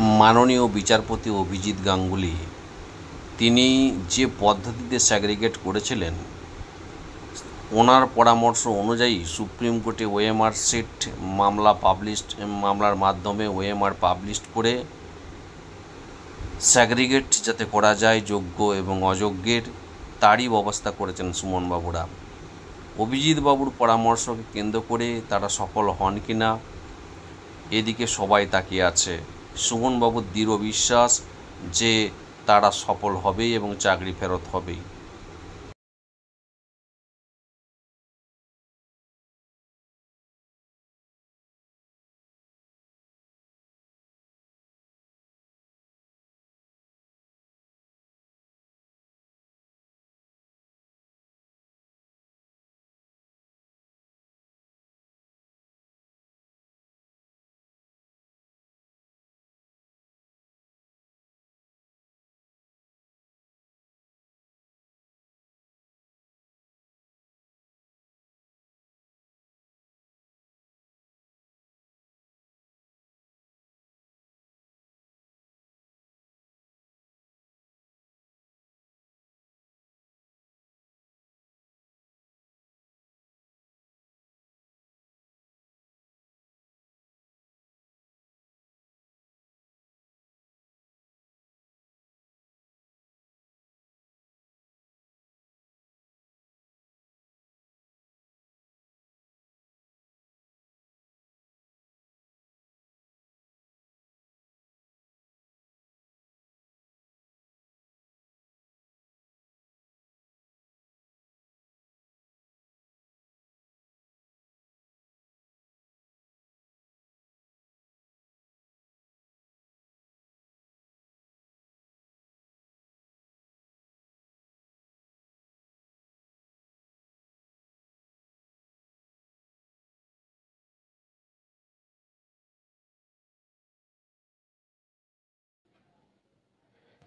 মাননীয় বিচারপতি অভিজিৎ গাঙ্গুলি তিনি যে পদ্ধতিতে স্যাগ্রিগেট করেছিলেন, ওনার পরামর্শ অনুযায়ী সুপ্রিম কোর্টে ওএমআর শিট মামলার মাধ্যমে ওএমআর পাবলিশ করে স্যাগ্রিগেট যাতে করা যায় যোগ্য এবং অযোগ্যের, তারই ব্যবস্থা করেছেন সুমনবাবুরা। অভিজিৎ বাবুর পরামর্শকে কেন্দ্র করে তারা সফল হন কিনা এদিকে সবাই তাকিয়ে আছে। সুমনবাবুর দৃঢ় বিশ্বাস যে তারা সফল হবেই এবং চাকরি ফেরত হবেই।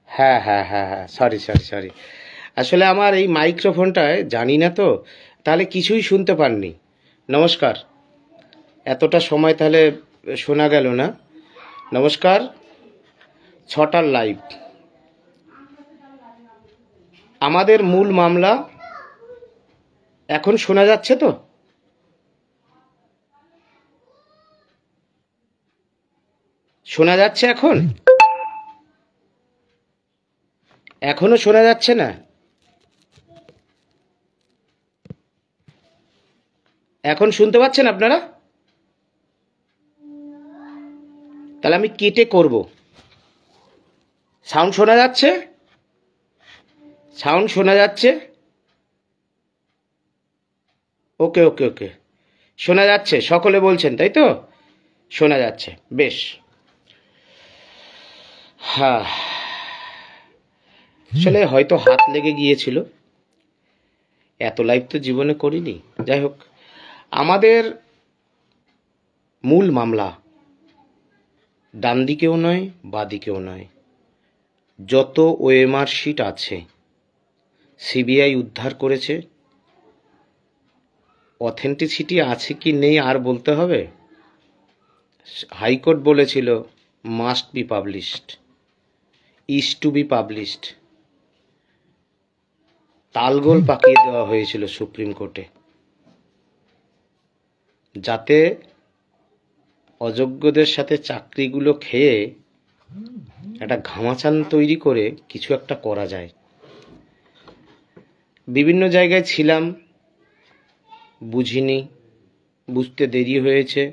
হ্যাঁ হ্যাঁ হ্যাঁ হ্যাঁ, সরি সরি সরি, আসলে আমার এই মাইক্রোফোনটায় জানি না তো, তাহলে কিছুই শুনতে পাননি। নমস্কার, এতটা সময় তাহলে শোনা গেল না। নমস্কার, 6টার লাইভ। আমাদের মূল মামলা এখন শোনা যাচ্ছে তো? শোনা যাচ্ছে এখন? এখনো শোনা যাচ্ছে না? এখন শুনতে পাচ্ছেন আপনারা? তাহলে আমি কেটে করব। সাউন্ড শোনা যাচ্ছে? সাউন্ড শোনা যাচ্ছে? ওকে ওকে ওকে, শোনা যাচ্ছে, সকলে বলছেন তাই তো? শোনা যাচ্ছে, বেশ। হ্যাঁ, আসলে হয়তো হাত লেগে গিয়েছিল, এত লাইভ তো জীবনে করিনি। যাই হোক, আমাদের মূল মামলা ডান দিকেও নয় বাঁ দিকেও নয়, যত ওএমআর শিট আছে সিবিআই উদ্ধার করেছে। অথেন্টিসিটি আছে কি নেই আর বলতে হবে? হাইকোর্ট বলেছিল must be published, is to be published. তালগোল পাকিয়ে দেওয়া হয়েছিল সুপ্রিম কোর্টে, যাতে অযোগ্যদের সাথে চাকরিগুলো খেয়ে একটা ঘামাচান তৈরি করে কিছু একটা করা যায়। বিভিন্ন জায়গায় ছিলাম, বুঝিনি, বুঝতে দেরি হয়েছে।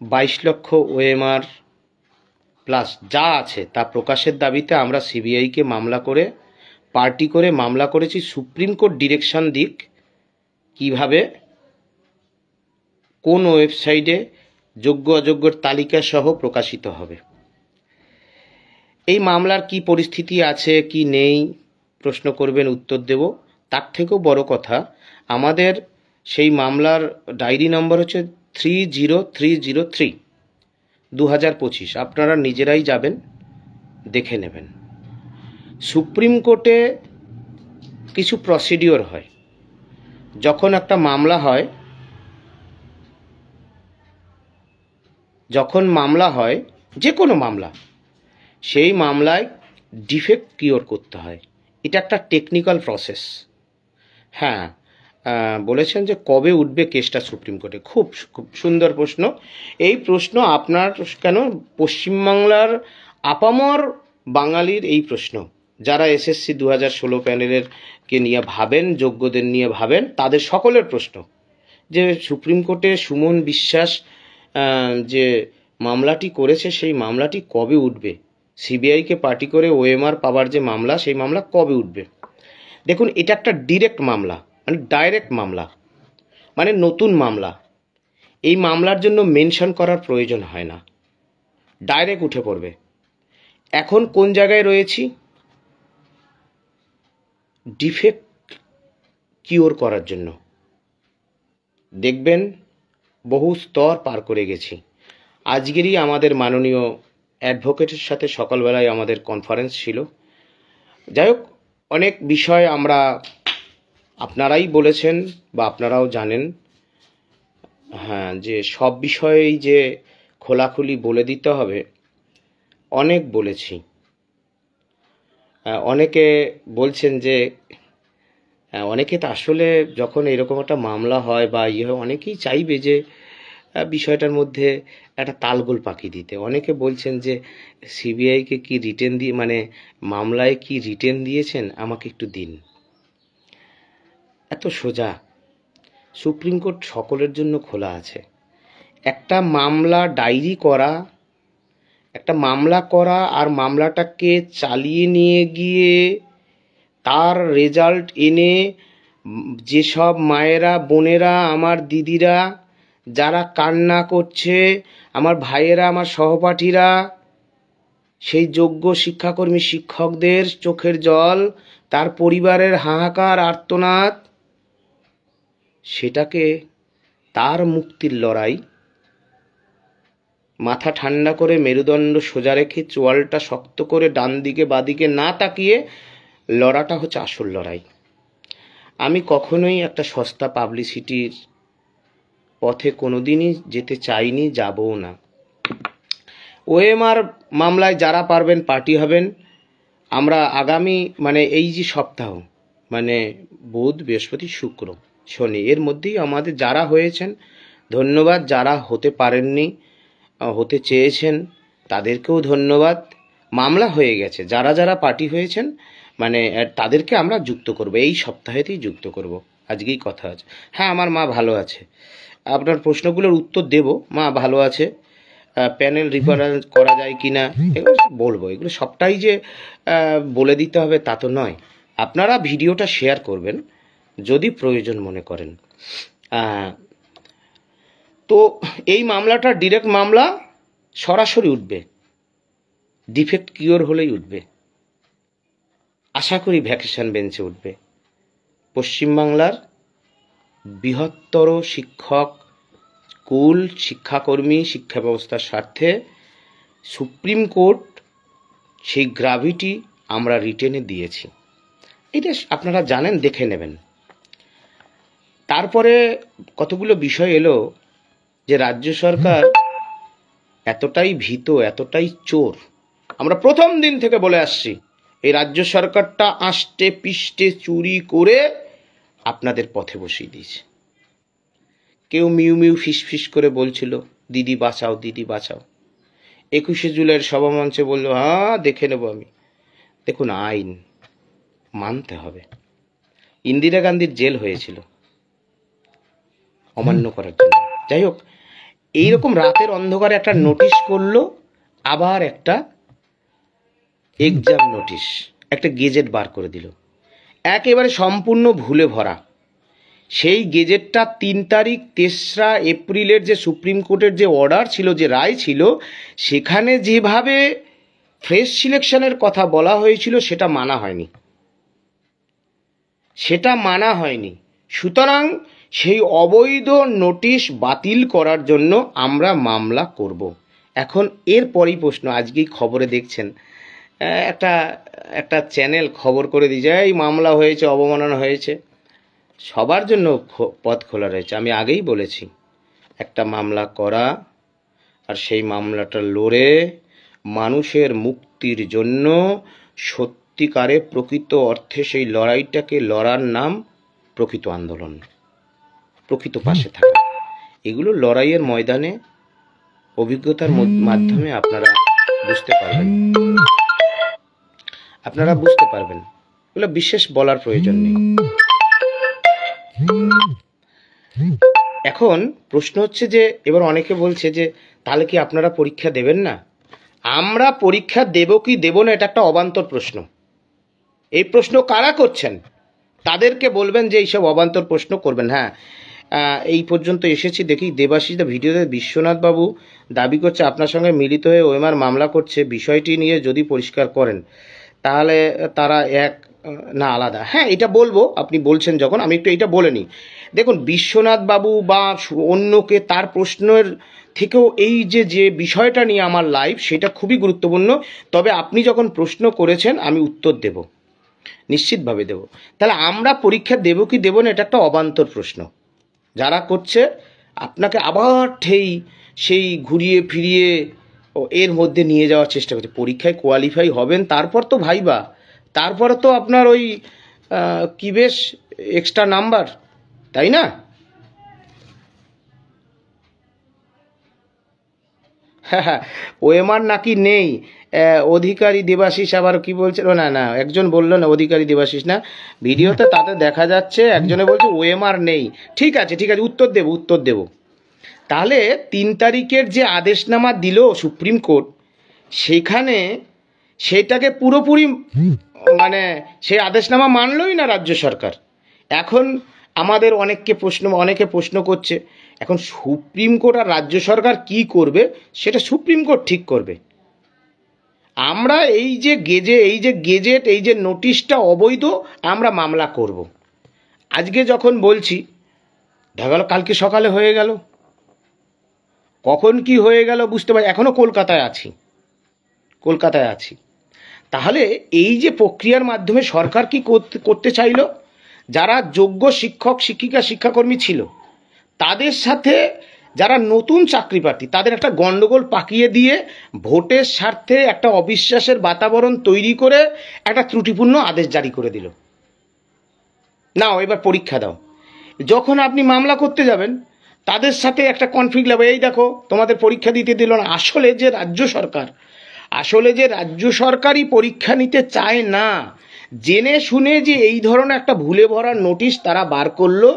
22 লক্ষ ওএমআর প্লাস যা আছে তা প্রকাশের দাবিতে আমরা সিবিআইকে মামলা করে পার্টি করে মামলা করেছি। সুপ্রিম কোর্ট ডিরেকশন দিক কিভাবে কোন ওয়েবসাইটে যোগ্য অযোগ্যর তালিকা সহ প্রকাশিত হবে। এই মামলার কি পরিস্থিতি আছে কি নেই প্রশ্ন করবেন, উত্তর দেব। তার থেকেও বড় কথা, আমাদের সেই মামলার ডায়েরি নম্বর হচ্ছে 30303 2025। আপনারা নিজেরাই যাবেন, দেখে নেবেন। সুপ্রিম কোর্টে কিছু প্রসিডিওর হয়। যখন একটা মামলা হয় যে কোনো মামলা, সেই মামলায় ডিফেক্ট কিওর করতে হয়। এটা একটা টেকনিক্যাল প্রসেস। হ্যাঁ, বলেছেন যে কবে উঠবে কেসটা সুপ্রিম কোর্টে। খুব খুব সুন্দর প্রশ্ন। এই প্রশ্ন আপনার কেন, পশ্চিমবাংলার আপামর বাঙালির এই প্রশ্ন। যারা এসএসসি 2016 প্যানেলের কে নিয়ে ভাবেন, যোগ্যদের নিয়ে ভাবেন, তাদের সকলের প্রশ্ন যে সুপ্রিম কোর্টে সুমন বিশ্বাস যে মামলাটি করেছে সেই মামলাটি কবে উঠবে। সিবিআইকে পার্টি করে ওএমআর পাওয়ার যে মামলা, সেই মামলা কবে উঠবে। দেখুন, এটা একটা ডিরেক্ট মামলা, মানে ডাইরেক্ট মামলা, মানে নতুন মামলা। এই মামলার জন্য মেনশন করার প্রয়োজন হয় না, ডাইরেক্ট উঠে পড়বে। এখন কোন জায়গায় রয়েছি? ডিফেক্ট কিওর করার জন্য। দেখবেন বহু স্তর পার করে গেছি। আজকেরই আমাদের মাননীয় অ্যাডভোকেটের সাথে সকালবেলায় আমাদের কনফারেন্স ছিল। যাই হোক, অনেক বিষয় আমরা, আপনারাই বলেছেন বা আপনারাও জানেন, হ্যাঁ, যে সব বিষয়েই যে খোলাখুলি বলে দিতে হবে, অনেক বলেছি। অনেকে বলছেন যে অনেকে তো আসলে যখন এরকম একটা মামলা হয় বা ইয়ে হয়, অনেকেই চাইবে যে বিষয়টার মধ্যে একটা তালগোল পাকিয়ে দিতে। অনেকে বলছেন যে সিবিআইকে কি রিটেন দিয়ে, মানে মামলায় কি রিটেন দিয়েছেন, আমাকে একটু দিন। এত সোজা? সুপ্রিম কোর্ট সকলের জন্য খোলা আছে। একটা মামলা ডায়েরি করা, একটা মামলা করা আর মামলাটাকে চালিয়ে নিয়ে গিয়ে তার রেজাল্ট এনে যেসব মায়েরা, বোনেরা, আমার দিদিরা যারা কান্না করছে, আমার ভাইয়েরা, আমার সহপাঠীরা, সেই যোগ্য শিক্ষাকর্মী শিক্ষকদের চোখের জল, তার পরিবারের হাহাকার আর্তনাদ, সেটাকে, তার মুক্তির লড়াই, মাথা ঠান্ডা করে মেরুদণ্ড সোজা রেখে চোয়ালটা শক্ত করে ডান দিকে বাদিকে না তাকিয়ে লড়াটা হচ্ছে আসল লড়াই। আমি কখনোই একটা সস্তা পাবলিসিটির পথে কোনোদিনই যেতে চাইনি, যাবও না। ওএমআর মামলায় যারা পারবেন পার্টি হবেন। আমরা আগামী, মানে এই যে সপ্তাহ, মানে বুধ, বৃহস্পতি, শুক্র, শনি, এর মধ্যেই আমাদের যারা হয়েছেন ধন্যবাদ, যারা হতে পারেননি, হতে চেয়েছেন তাদেরকেও ধন্যবাদ। মামলা হয়ে গেছে, যারা যারা পার্টি হয়েছেন মানে তাদেরকে আমরা যুক্ত করব, এই সপ্তাহেতেই যুক্ত করব। আজকেই কথা আছে। হ্যাঁ, আমার মা ভালো আছে। আপনার প্রশ্নগুলোর উত্তর দেব। মা ভালো আছে। প্যানেল রিফারেন্স করা যায় কি না এগুলো বলবো। এগুলো সবটাই যে বলে দিতে হবে তা তো নয়। আপনারা ভিডিওটা শেয়ার করবেন যদি প্রয়োজন মনে করেন। তো এই মামলাটা ডিরেক্ট মামলা, সরাসরি উঠবে, ডিফেক্ট কিওর হলেই উঠবে। আশা করি ভ্যাকেশন বেঞ্চে উঠবে। পশ্চিমবাংলার বৃহত্তর শিক্ষক, স্কুল, শিক্ষাকর্মী, শিক্ষা ব্যবস্থার স্বার্থে সুপ্রিম কোর্ট সেই গ্র্যাভিটি আমরা রিটেনে দিয়েছি। এটা আপনারা জানেন, দেখে নেবেন। তারপরে কতগুলো বিষয় এলো যে রাজ্য সরকার এতটাই ভীত, এতটাই চোর। আমরা প্রথম দিন থেকে বলে আসছি, এই রাজ্য সরকারটা আষ্টে পিষ্টে চুরি করে আপনাদের পথে বসিয়ে দিয়েছে। কেউ মিউ মিউ ফিস ফিস করে বলছিল দিদি বাঁচাও, দিদি বাঁচাও। 21শে জুলাইয়ের সভামঞ্চে বলল হ্যাঁ দেখে নেব আমি। দেখুন, আইন মানতে হবে। ইন্দিরা গান্ধীর জেল হয়েছিল অমান্য করার জন্য। যাই হোক, এইরকম রাতের অন্ধকারে একটা নোটিশ করলো, আবার একটা এক্সাম নোটিশ, একটা গেজেট বার করে দিল, একেবারে সম্পূর্ণ ভুলে ভরা। সেই গেজেটটা 3 তারিখ 3রা এপ্রিলের যে সুপ্রিম কোর্টের যে অর্ডার ছিল, যে রায় ছিল, সেখানে যেভাবে ফ্রেশ সিলেকশনের কথা বলা হয়েছিল সেটা মানা হয়নি, সেটা মানা হয়নি। সুতরাং সেই অবৈধ নোটিশ বাতিল করার জন্য আমরা মামলা করব। এখন এরপরই প্রশ্ন, আজকেই খবরে দেখছেন একটা চ্যানেল খবর করে দিয়ে যায় এই মামলা হয়েছে, অবমাননা হয়েছে। সবার জন্য পথ খোলা রয়েছে। আমি আগেই বলেছি, একটা মামলা করা, আর সেই মামলাটা লড়ে মানুষের মুক্তির জন্য সত্যিকারে প্রকৃত অর্থে সেই লড়াইটাকে লড়ার নাম প্রকৃত আন্দোলন, প্রকৃত পাশে থাকা। এগুলো লড়াইয়ের ময়দানে অভিজ্ঞতার মাধ্যমে আপনারা বুঝতে পারবেন। এগুলো বিশেষ বলার প্রয়োজন নেই। এখন প্রশ্ন হচ্ছে যে এবার অনেকে বলছে যে তাহলে কি আপনারা পরীক্ষা দেবেন না? আমরা পরীক্ষা দেব কি দেব না এটা একটা অবান্তর প্রশ্ন। এই প্রশ্ন কারা করছেন তাদেরকে বলবেন যে এইসব অবান্তর প্রশ্ন করবেন। হ্যাঁ, এই পর্যন্ত এসেছি দেখি দেবাশিস দা ভিডিওতে বিশ্বনাথ বাবু দাবি করছে আপনার সঙ্গে মিলিত হয়ে ওএমআর মামলা করছে, বিষয়টি নিয়ে যদি পরিষ্কার করেন তাহলে তারা এক না আলাদা। হ্যাঁ, এটা বলবো, আপনি বলছেন যখন আমি একটু এটা বলে নিই। দেখুন, বিশ্বনাথ বাবু বা অন্যকে তার প্রশ্নের থেকেও এই যে বিষয়টা নিয়ে আমার লাইভ সেটা খুবই গুরুত্বপূর্ণ। তবে আপনি যখন প্রশ্ন করেছেন আমি উত্তর দেব, নিশ্চিতভাবে দেব। তাহলে আমরা পরীক্ষা দেব কি দেব না এটা একটা অবান্তর প্রশ্ন। যারা করছে আপনাকে আবার সেই ঘুরিয়ে ফিরিয়ে এর মধ্যে নিয়ে যাওয়ার চেষ্টা করছে। পরীক্ষায় কোয়ালিফাই হবেন, তারপর তো ভাইবা, তারপরে তো আপনার ওই কি বেশ এক্সট্রা নাম্বার, তাই না? হ্যাঁ, ওএমআর নাকি নেই। অধিকারী দেবাশিস আবার কি বলছিল, না একজন বললো না অধিকারী দেবাশিস না, ভিডিওতে তাতে দেখা যাচ্ছে একজনে বলছে ওএমআর নেই। ঠিক আছে উত্তর দেব। তাহলে 3 তারিখের যে আদেশনামা দিল সুপ্রিম কোর্ট, সেখানে সেটাকে পুরোপুরি মানে সেই আদেশনামা মানলই না রাজ্য সরকার। এখন আমাদের অনেকে প্রশ্ন করছে এখন সুপ্রিম কোর্ট আর রাজ্য সরকার কি করবে সেটা সুপ্রিম কোর্ট ঠিক করবে। আমরা এই যে গেজেট এই যে নোটিশটা অবৈধ, আমরা মামলা করব। আজকে যখন বলছি দেখা গেল কালকে সকালে হয়ে গেল, কখন কি হয়ে গেল বুঝতে পারি। এখনো কলকাতায় আছি। তাহলে এই যে প্রক্রিয়ার মাধ্যমে সরকার কি করতে চাইলো, যারা যোগ্য শিক্ষক শিক্ষিকা শিক্ষাকর্মী ছিল তাদের সাথে যারা নতুন চাকরি প্রার্থী তাদের একটা গন্ডগোল পাকিয়ে দিয়ে ভোটের স্বার্থে একটা অবিশ্বাসের বাতাবরণ তৈরি করে একটা ত্রুটিপূর্ণ আদেশ জারি করে দিল, নাও এবার পরীক্ষা দাও। যখন আপনি মামলা করতে যাবেন তাদের সাথে একটা কনফ্লিক্ট লাগবে, এই দেখো তোমাদের পরীক্ষা দিতে দিল না। আসলে যে রাজ্য সরকারই পরীক্ষা নিতে চায় না, জেনে শুনে যে এই ধরনের একটা ভুলে ভরার নোটিশ তারা বার করলো,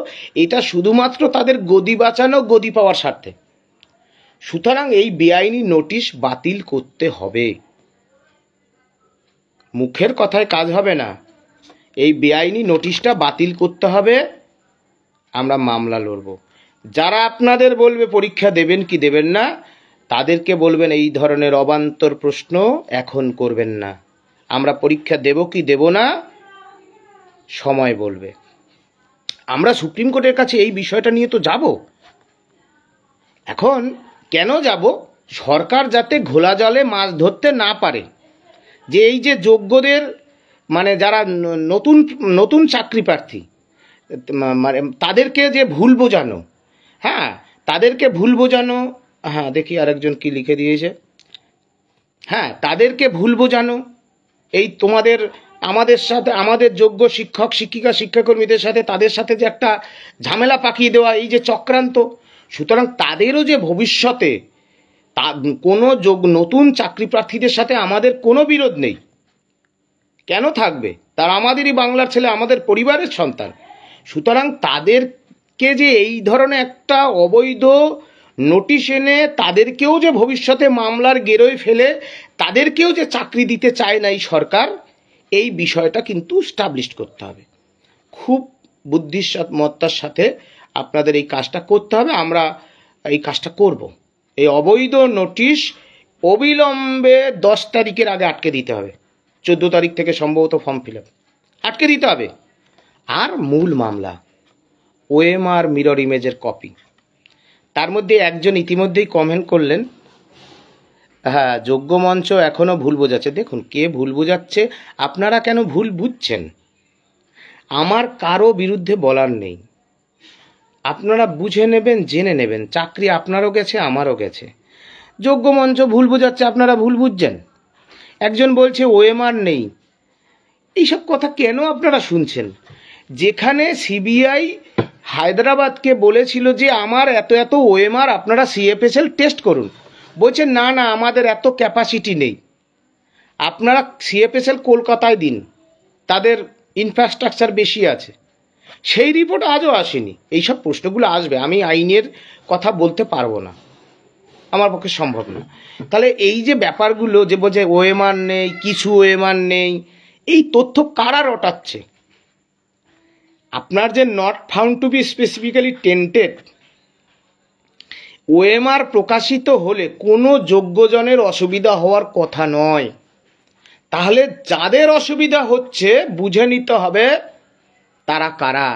এটা শুধুমাত্র তাদের গদি বাঁচানো, গদি পাওয়ার স্বার্থে। সুতরাং এই বেআইনি নোটিশ বাতিল করতে হবে, মুখের কথায় কাজ হবে না। এই বেআইনি নোটিশটা বাতিল করতে হবে, আমরা মামলা লড়ব। যারা আপনাদের বলবে পরীক্ষা দেবেন কি দেবেন না, তাদেরকে বলবেন এই ধরনের অবান্তর প্রশ্ন এখন করবেন না। আমরা পরীক্ষা দেব কি দেব না সময় বলবে। আমরা সুপ্রিম কোর্টের কাছে এই বিষয়টা নিয়ে তো যাব। এখন কেন যাব? সরকার যাতে ঘোলা জলে মাছ ধরতে না পারে, যে এই যে যোগ্যদের মানে যারা নতুন চাকরি প্রার্থী মানে তাদেরকে যে ভুল বোঝানো, হ্যাঁ তাদেরকে ভুল বোঝানো, হ্যাঁ দেখি আরেকজন কি লিখে দিয়েছে, হ্যাঁ তাদেরকে ভুল বোঝানো, এই আমাদের সাথে আমাদের যোগ্য শিক্ষক শিক্ষিকা শিক্ষাকর্মীদের সাথে তাদের সাথে যে একটা ঝামেলা পাকিয়ে দেওয়া, এই যে চক্রান্ত। সুতরাং তাদেরও যে ভবিষ্যতে কোনো নতুন চাকরি প্রার্থীদের সাথে আমাদের কোনো বিরোধ নেই, কেন থাকবে? তারা আমাদেরই বাংলার ছেলে, আমাদের পরিবারের সন্তান। সুতরাং তাদেরকে যে এই ধরনের একটা অবৈধ নোটিশ এনে তাদেরকেও যে ভবিষ্যতে মামলার গেরোয় ফেলে তাদেরকেও যে চাকরি দিতে চায় না এই সরকার, এই বিষয়টা কিন্তু স্টাবলিশ করতে হবে। খুব বুদ্ধিমত্তার সাথে আপনাদের এই কাজটা করতে হবে। আমরা এই কাজটা করব। এই অবৈধ নোটিশ অবিলম্বে 10 তারিখের আগে আটকে দিতে হবে। 14 তারিখ থেকে সম্ভবত ফর্ম ফিল আপ আটকে দিতে হবে। আর মূল মামলা ওএমআর মিরর ইমেজের কপি, তার মধ্যে একজন ইতিমধ্যেই কমেন্ট করলেন, হ্যাঁ যোগ্য মঞ্চ এখনও ভুল বোঝাচ্ছে। দেখুন কে ভুল বোঝাচ্ছে, আপনারা কেন ভুল বুঝছেন, আমার কারো বিরুদ্ধে বলার নেই। আপনারা বুঝে নেবেন, জেনে নেবেন। চাকরি আপনারও গেছে আমারও গেছে। যোগ্য মঞ্চ ভুল বোঝাচ্ছে, আপনারা ভুল বুঝছেন। একজন বলছে ওএমআর নেই, এইসব কথা কেন আপনারা শুনছেন? যেখানে সিবিআই হায়দ্রাবাদকে বলেছিল যে আমার এত এত ওএমআর, আপনারা সিএফএসএল টেস্ট করুন, বলছে না না আমাদের এত ক্যাপাসিটি নেই, আপনারা সিএফএসএল কলকাতায় দিন, তাদের ইনফ্রাস্ট্রাকচার বেশি আছে। সেই রিপোর্ট আজও আসেনি। এইসব প্রশ্নগুলো আসবে, আমি আইনের কথা বলতে পারবো না, আমার পক্ষে সম্ভব না। তাহলে এই যে ব্যাপারগুলো যে বলছে ওএমআর নেই, কিছু ওএমআর নেই, এই তথ্য কারা রটাচ্ছে? আপনার যে not found to be specifically tainted, OMR প্রকাশিত হলে কোনো যোগ্যজনের অসুবিধা হওয়ার কথা নয়। তাহলে যাদের অসুবিধা হচ্ছে বুঝে নিতে হবে তারা কারা।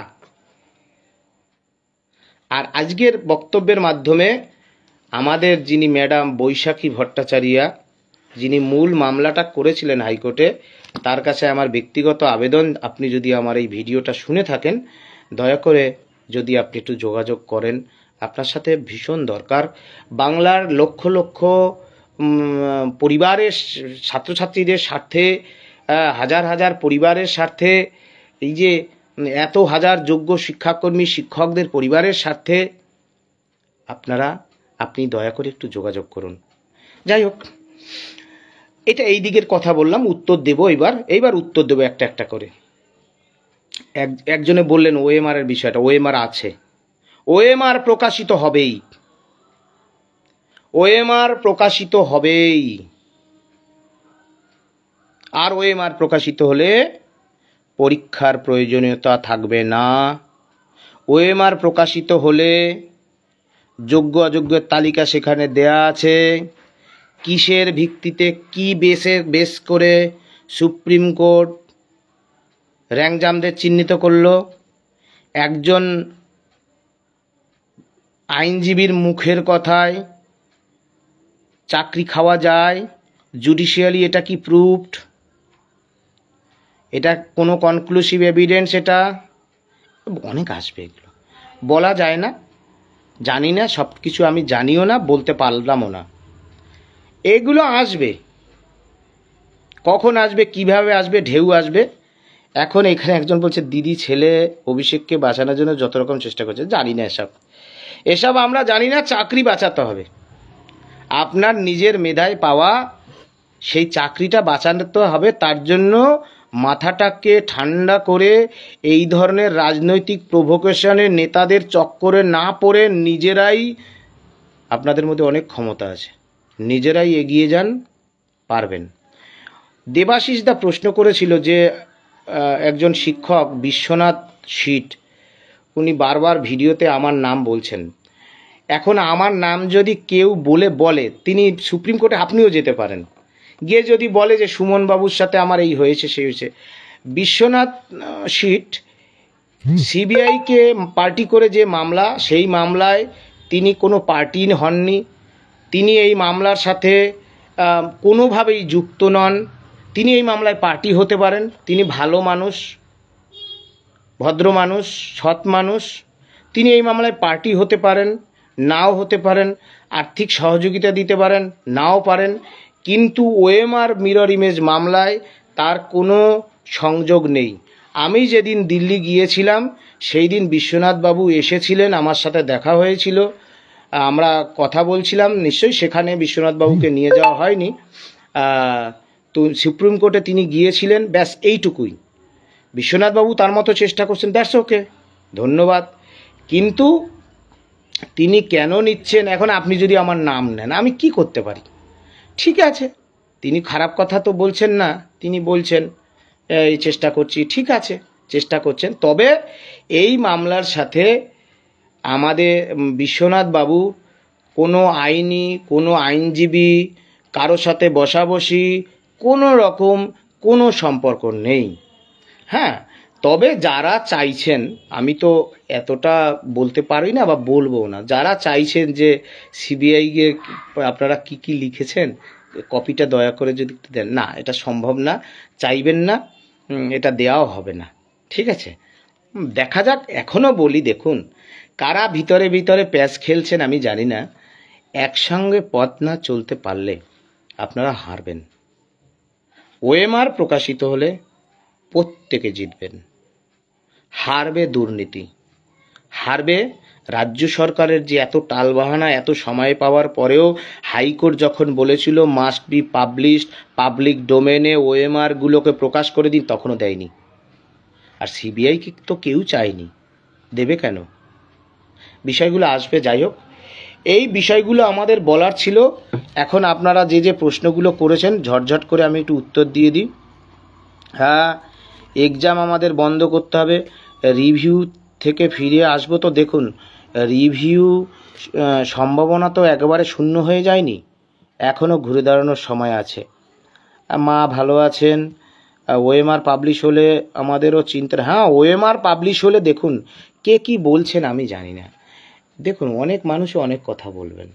আর আজকের বক্তব্যের মাধ্যমে আমাদের যিনি ম্যাডাম বৈশাখী ভট্টাচার্যা, যিনি মূল মামলাটা করেছিলেন হাইকোর্টে, তার কাছে আমার ব্যক্তিগত আবেদন, আপনি যদি আমার এই ভিডিওটা শুনে থাকেন, দয়া করে যদি আপনি একটু যোগাযোগ করেন, আপনার সাথে ভীষণ দরকার। বাংলার লক্ষ লক্ষ পরিবারের ছাত্রছাত্রীদের স্বার্থে, হাজার হাজার পরিবারের স্বার্থে, এই যে এত হাজার যোগ্য শিক্ষাকর্মী শিক্ষকদের পরিবারের স্বার্থে আপনি দয়া করে একটু যোগাযোগ করুন। যাই হোক, এটা এই দিকের কথা বললাম। উত্তর দেব এইবার উত্তর দেবো একটা একটা করে। একজনে বললেন ওএমআর এর বিষয়টা, ওএমআর আছে, ওএমআর প্রকাশিত হবেই, ওএমআর প্রকাশিত হবেই। আর ওএমআর প্রকাশিত হলে পরীক্ষার প্রয়োজনীয়তা থাকবে না। ওএমআর প্রকাশিত হলে যোগ্য অযোগ্যের তালিকা সেখানে দেয়া আছে। কিসের ভিত্তিতে, কি বেস করে সুপ্রিম কোর্ট র্যাঙ্কজামদের চিহ্নিত করলো? একজন আইনজীবীর মুখের কথায় চাকরি খাওয়া যায়? জুডিশিয়ালি এটা কি প্রুভড? এটা কোনো কনক্লুসিভ এভিডেন্স? এটা অনেক আসবে, এগুলো বলা যায় না, জানি না, সব কিছু আমি জানিও না, বলতে পারলামও না। এগুলো আসবে, কখন আসবে, কিভাবে আসবে, ঢেউ আসবে। এখন এখানে একজন বলছে দিদি ছেলে অভিষেককে বাঁচানোর জন্য যত রকম চেষ্টা করছে, জানি না এসব আমরা জানি না। চাকরি বাঁচাতে হবে, আপনার নিজের মেধায় পাওয়া সেই চাকরিটা বাঁচাতে হবে। তার জন্য মাথাটাকে ঠান্ডা করে এই ধরনের রাজনৈতিক প্রভোকেশনে নেতাদের চক্করে না পড়ে নিজেরাই, আপনাদের মধ্যে অনেক ক্ষমতা আছে, নিজেরাই এগিয়ে যান, পারবেন। দেবাশিস দা প্রশ্ন করেছিল যে একজন শিক্ষক বিশ্বনাথ শীট, উনি বারবার ভিডিওতে আমার নাম বলছেন। এখন আমার নাম যদি কেউ বলে তিনি সুপ্রিম কোর্টে, আপনিও যেতে পারেন, গিয়ে যদি বলে যে সুমন বাবুর সাথে আমার এই হয়েছে সেই হয়েছে। বিশ্বনাথ শীট সিবিআইকে পার্টি করে যে মামলা, সেই মামলায় তিনি কোনো পার্টি হননি, তিনি এই মামলার সাথে কোনোভাবেই যুক্ত নন। তিনি এই মামলায় পার্টি হতে পারেন, তিনি ভালো মানুষ, ভদ্র মানুষ, সৎ মানুষ, তিনি এই মামলায় পার্টি হতে পারেন, নাও হতে পারেন, আর্থিক সহযোগিতা দিতে পারেন, নাও পারেন। কিন্তু ওএমআর মিরর ইমেজ মামলায় তার কোনো সংযোগ নেই। আমি যেদিন দিল্লি গিয়েছিলাম সেই দিন বিশ্বনাথ বাবু এসেছিলেন, আমার সাথে দেখা হয়েছিল, আমরা কথা বলছিলাম। নিশ্চয়ই সেখানে বিশ্বনাথ বাবুকে নিয়ে যাওয়া হয়নি, তো সুপ্রিম কোর্টে তিনি গিয়েছিলেন, ব্যাস এইটুকুই। বিশ্বনাথ বাবু তার মতো চেষ্টা করছেন, দ্যাটস ওকে, ধন্যবাদ। কিন্তু তিনি কেন নিচ্ছেন? এখন আপনি যদি আমার নাম নেন, আমি কি করতে পারি? ঠিক আছে, তিনি খারাপ কথা তো বলছেন না, তিনি বলছেন এই চেষ্টা করছি, ঠিক আছে, চেষ্টা করছেন। তবে এই মামলার সাথে আমাদের বিশ্বনাথ বাবু কোনো আইনি, কোনো আইনজীবী, কারো সাথে বসাবসি, কোনো রকম কোনো সম্পর্ক নেই। হ্যাঁ, তবে যারা চাইছেন, আমি তো এতটা বলতে পারি না বা বলবো না, যারা চাইছেন যে সিবিআইকে আপনারা কি কি লিখেছেন কপিটা দয়া করে যদি একটু দেন, না এটা সম্ভব না, চাইবেন না, এটা দেওয়াও হবে না, ঠিক আছে? দেখা যাক। এখনও বলি, দেখুন কারা ভিতরে ভিতরে প্যাচ খেলছেন আমি জানি না, একসঙ্গে পথ না চলতে পারলে আপনারা হারবেন। ওএমআর প্রকাশিত হলে প্রত্যেকে জিতবেন। হারবে দুর্নীতি, হারবে রাজ্য সরকারের যে এত টালবাহানা, এত সময় পাওয়ার পরেও হাইকোর্ট যখন বলেছিল মাস্ট বি পাবলিশড, পাবলিক ডোমেনে ওএমআরগুলোকে প্রকাশ করে দিন, তখনও দেয়নি। আর সিবিআইকে তো কেউ চায়নি, দেবে কেন? বিষয়গুলো আসবে। যাই হোক, এই বিষয়গুলো আমাদের বলার ছিল। এখন আপনারা যে যে প্রশ্নগুলো করেছেন ঝটঝট করে আমি একটু উত্তর দিয়ে দিই। হ্যাঁ, এক্সাম আমাদের বন্ধ করতে হবে, রিভিউ থেকে ফিরে আসবো। তো দেখুন, রিভিউ সম্ভাবনা তো একেবারে শূন্য হয়ে যায়নি, এখনও ঘুরে দাঁড়ানোর সময় আছে। মা ভালো আছেন। ওএমআর পাবলিশ হলে আমাদেরও চিন্তা। হ্যাঁ, ওএমআর পাবলিশ হলে দেখুন কে কি বলছেন আমি জানি না। দেখুন, অনেক মানুষও অনেক কথা বলবেন।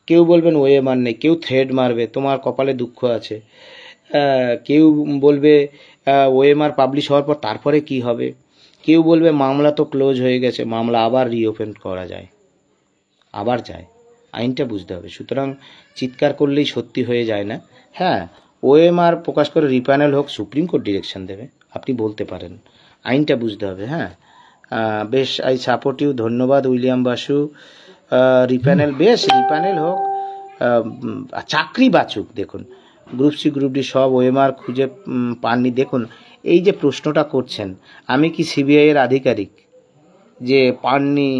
কেউ বলবেন ওএমআর নেই, কেউ থ্রেড মারবে তোমার কপালে দুঃখ আছে, কেউ বলবে ওএমআর পাবলিশ হওয়ার পর তারপরে কি হবে, কেউ বলবে মামলা তো ক্লোজ হয়ে গেছে, মামলা আবার রিওপেন করা যায়, আবার যায়। আইনটা বুঝতে হবে। সুতরাং চিৎকার করলেই সত্যি হয়ে যায় না। হ্যাঁ, ওএমআর প্রকাশ করে রিপ্যানেল হোক, সুপ্রিম কোর্ট ডিরেকশন দেবে, আপনি বলতে পারেন, আইনটা বুঝতে হবে। হ্যাঁ, বেশ, আই সাপোর্ট ইউ। ধন্যবাদ উইলিয়াম বাসু। রিপ্যানেল, বেশ রিপ্যানেল হোক, চাকরি বাঁচুক। দেখুন, গ্রুপ সি গ্রুপ ডি সব ওএমআর খুঁজে পাননি। দেখুন, এই যে প্রশ্নটা করছেন, আমি কি সিবিআইয়ের আধিকারিক যে পাননি?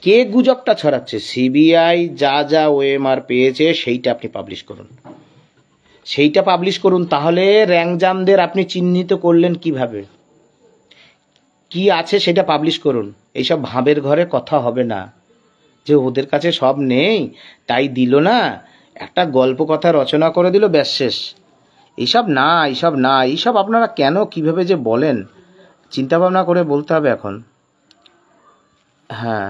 কে গুজবটা ছড়াচ্ছে? সিবিআই যা যা ওএমআর পেয়েছে সেইটা আপনি পাবলিশ করুন, সেইটা পাবলিশ করুন। তাহলে র্যাংজামদের আপনি চিহ্নিত করলেন কিভাবে? কি আছে সেটা পাবলিশ করুন। এইসব ভাবের ঘরে কথা হবে না যে ওদের কাছে সব নেই তাই দিল না, একটা গল্প কথা রচনা করে দিল, ব্যাস শেষ। এইসব না, এইসব না, এইসব আপনারা কেন কিভাবে যে বলেন, চিন্তা ভাবনা করে বলতে হবে এখন। হ্যাঁ,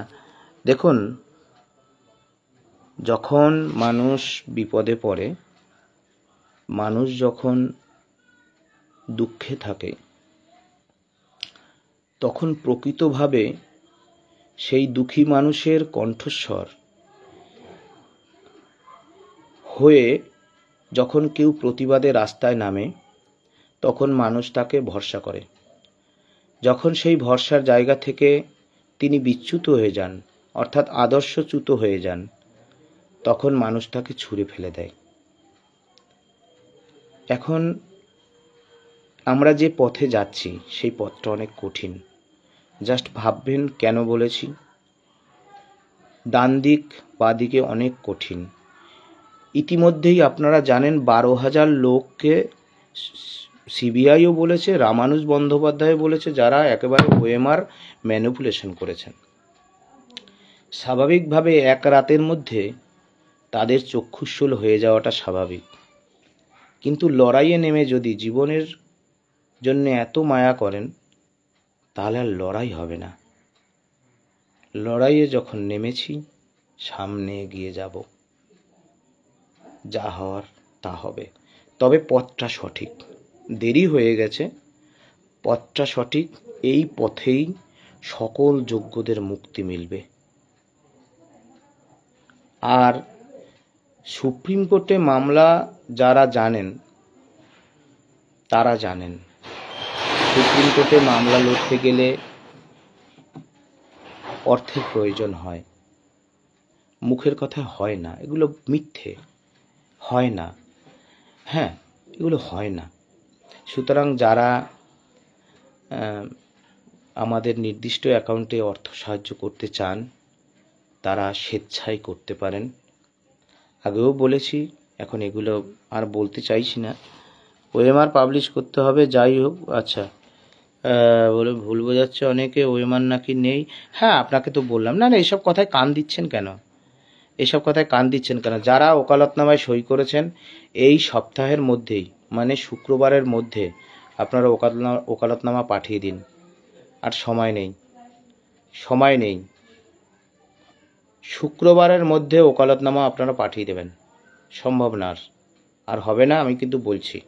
দেখুন, যখন মানুষ বিপদে পড়ে, মানুষ যখন দুঃখে থাকে, তখন প্রকৃতভাবে সেই দুঃখী মানুষের কণ্ঠস্বর হয়ে যখন কেউ প্রতিবাদে রাস্তায় নামে, তখন মানুষ তাকে ভরসা করে। যখন সেই ভরসার জায়গা থেকে তিনি বিচ্যুত হয়ে যান, অর্থাৎ আদর্শচ্যুত হয়ে যান, তখন মানুষ তাকে ছুঁড়ে ফেলে দেয়। এখন আমরা যে পথে যাচ্ছি সেই পথটা অনেক কঠিন। জাস্ট ভাববেন কেন বলেছি। ডান দিক বাঁ দিকে অনেক কঠিন। ইতিমধ্যেই আপনারা জানেন 12,000 লোককে সিবিআইও বলেছে, রামানুজ বন্দ্যোপাধ্যায় বলেছে, যারা একেবারে ওএমআর ম্যানিপুলেশন করেছেন। স্বাভাবিকভাবে এক রাতের মধ্যে তাদের চক্ষুষ্যুল হয়ে যাওয়াটা স্বাভাবিক। কিন্তু লড়াইয়ে নেমে যদি জীবনের জন্য এত মায়া করেন, তাহলে আর লড়াই হবে না। লড়াইয়ে যখন নেমেছি, সামনে এগিয়ে যাব, যা হওয়ার তা হবে। তবে পথটা সঠিক, দেরি হয়ে গেছে, পথটা সঠিক। এই পথেই সকল যোগ্যদের মুক্তি মিলবে। আর সুপ্রিম কোর্টে মামলা যারা জানেন তারা জানেন, সুপ্রিম কোর্টে মামলা লড়তে গেলে অর্থের প্রয়োজন হয়। মুখের কথা হয় না, এগুলো মিথ্যে, হয় না। হ্যাঁ, এগুলো হয় না। সুতরাং যারা আমাদের নির্দিষ্ট অ্যাকাউন্টে অর্থ সাহায্য করতে চান, তারা স্বেচ্ছায় করতে পারেন। আগেও বলেছি, এখন এগুলো আর বলতে চাইছি না। ওএমআর পাবলিশ করতে হবে, যাই হোক। আচ্ছা, বলে ভুল বোঝাচ্ছে অনেকে, ওএমআর নাকি নেই। হ্যাঁ, আপনাকে তো বললাম। না না, এইসব কথায় কান দিচ্ছেন কেন? এসব কথায় কান দিচ্ছেন কেন? যারা ওকালতনামায় সই করেছেন, এই সপ্তাহের মধ্যেই, মানে শুক্রবারের মধ্যে আপনারা ওকালতনামা পাঠিয়ে দিন। আর সময় নেই, সময় নেই। শুক্রবারের মধ্যে ওকালতনামা আপনারা পাঠিয়ে দেবেন। সম্ভব না, আর হবে না, আমি কিন্তু বলছি।